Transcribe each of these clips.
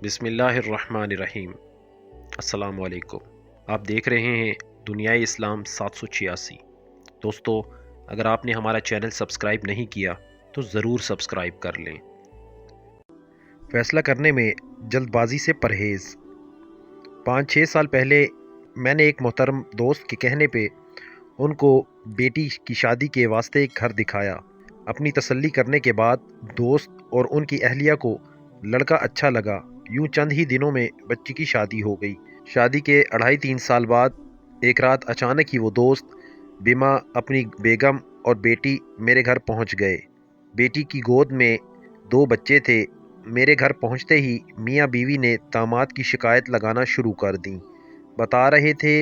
بسم اللہ الرحمن الرحیم۔ السلام علیکم۔ آپ دیکھ رہے ہیں دنیائے اسلام 786۔ دوستو، اگر آپ نے ہمارا چینل سبسکرائب نہیں کیا تو ضرور سبسکرائب کر لیں۔ فیصلہ کرنے میں جلد بازی سے پرہیز۔ 5-6 سال پہلے میں نے ایک محترم دوست کے کہنے پہ ان کو بیٹی کی شادی کے واسطے ایک گھر دکھایا۔ اپنی تسلی کرنے کے بعد دوست اور ان کی اہلیہ کو لڑکا اچھا لگا۔ یوں چند ہی دنوں میں بچی کی شادی ہو گئی۔ شادی کے 2.5-3 سال بعد ایک رات اچانک ہی وہ دوست بما اپنی بیگم اور بیٹی میرے گھر پہنچ گئے۔ بیٹی کی گود میں 2 بچے تھے۔ میرے گھر پہنچتے ہی میاں بیوی نے داماد کی شکایت لگانا شروع کر دیں۔ بتا رہے تھے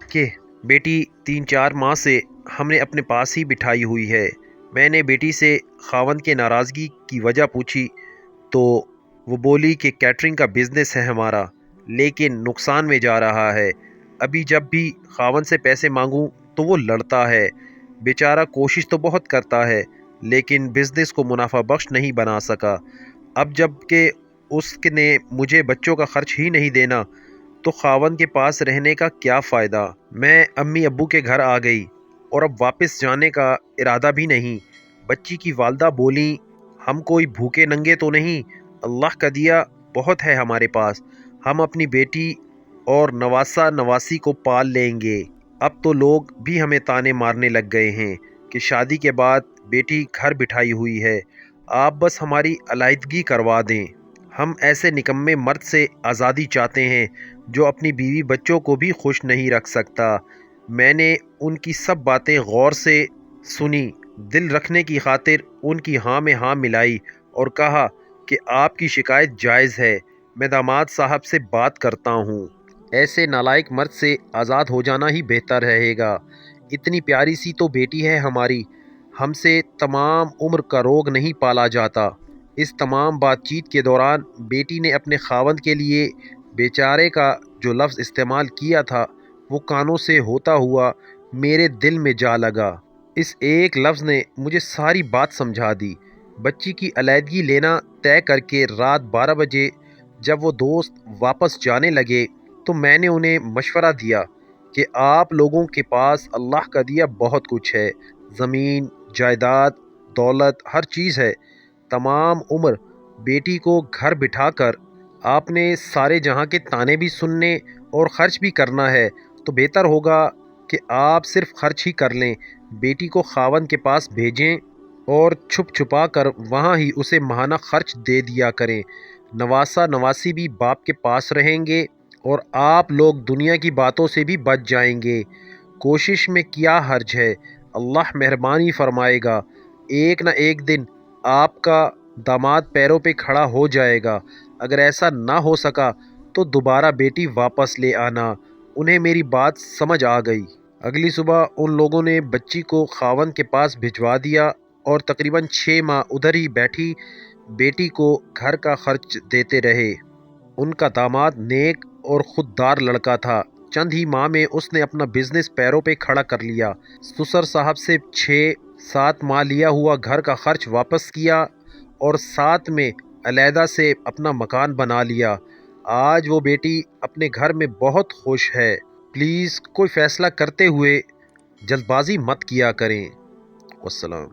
کہ بیٹی 3-4 ماہ سے ہم نے اپنے پاس ہی بٹھائی ہوئی ہے۔ میں نے بیٹی سے خاوند کے ناراضگی کی وجہ پوچھی تو وہ بولی کہ کیٹرنگ کا بزنس ہے ہمارا، لیکن نقصان میں جا رہا ہے۔ ابھی جب بھی خاوند سے پیسے مانگوں تو وہ لڑتا ہے۔ بیچارہ کوشش تو بہت کرتا ہے لیکن بزنس کو منافع بخش نہیں بنا سکا۔ اب جب کہ اس نے مجھے بچوں کا خرچ ہی نہیں دینا تو خاوند کے پاس رہنے کا کیا فائدہ۔ میں امی ابو کے گھر آ گئی اور اب واپس جانے کا ارادہ بھی نہیں۔ بچی کی والدہ بولیں، ہم کوئی بھوکے ننگے تو نہیں، اللہ کا دیا بہت ہے ہمارے پاس، ہم اپنی بیٹی اور نواسہ نواسی کو پال لیں گے۔ اب تو لوگ بھی ہمیں تانے مارنے لگ گئے ہیں کہ شادی کے بعد بیٹی گھر بٹھائی ہوئی ہے، آپ بس ہماری علیحدگی کروا دیں۔ ہم ایسے نکمے مرد سے آزادی چاہتے ہیں جو اپنی بیوی بچوں کو بھی خوش نہیں رکھ سکتا۔ میں نے ان کی سب باتیں غور سے سنی، دل رکھنے کی خاطر ان کی ہاں میں ہاں ملائی اور کہا کہ آپ کی شکایت جائز ہے، میں داماد صاحب سے بات کرتا ہوں۔ ایسے نالائق مرد سے آزاد ہو جانا ہی بہتر رہے گا۔ اتنی پیاری سی تو بیٹی ہے ہماری، ہم سے تمام عمر کا روگ نہیں پالا جاتا۔ اس تمام بات چیت کے دوران بیٹی نے اپنے خاوند کے لیے بیچارے کا جو لفظ استعمال کیا تھا وہ کانوں سے ہوتا ہوا میرے دل میں جا لگا۔ اس ایک لفظ نے مجھے ساری بات سمجھا دی۔ بچی کی علیحدگی لینا طے کر کے رات 12 بجے جب وہ دوست واپس جانے لگے تو میں نے انہیں مشورہ دیا کہ آپ لوگوں کے پاس اللہ کا دیا بہت کچھ ہے، زمین، جائیداد، دولت، ہر چیز ہے۔ تمام عمر بیٹی کو گھر بٹھا کر آپ نے سارے جہاں کے تانے بھی سننے اور خرچ بھی کرنا ہے تو بہتر ہوگا کہ آپ صرف خرچ ہی کر لیں، بیٹی کو خاوند کے پاس بھیجیں اور چھپ چھپا کر وہاں ہی اسے ماہانہ خرچ دے دیا کریں۔ نواسہ نواسی بھی باپ کے پاس رہیں گے اور آپ لوگ دنیا کی باتوں سے بھی بچ جائیں گے۔ کوشش میں کیا حرج ہے، اللہ مہربانی فرمائے گا، ایک نہ ایک دن آپ کا داماد پیروں پہ کھڑا ہو جائے گا۔ اگر ایسا نہ ہو سکا تو دوبارہ بیٹی واپس لے آنا۔ انہیں میری بات سمجھ آ گئی۔ اگلی صبح ان لوگوں نے بچی کو خاوند کے پاس بھجوا دیا اور تقریباً 6 ماہ ادھر ہی بیٹھی بیٹی کو گھر کا خرچ دیتے رہے۔ ان کا داماد نیک اور خوددار لڑکا تھا۔ چند ہی ماہ میں اس نے اپنا بزنس پیروں پہ کھڑا کر لیا۔ سسر صاحب سے 6-7 ماہ لیا ہوا گھر کا خرچ واپس کیا اور ساتھ میں علیحدہ سے اپنا مکان بنا لیا۔ آج وہ بیٹی اپنے گھر میں بہت خوش ہے۔ پلیز کوئی فیصلہ کرتے ہوئے جلد بازی مت کیا کریں۔ والسلام۔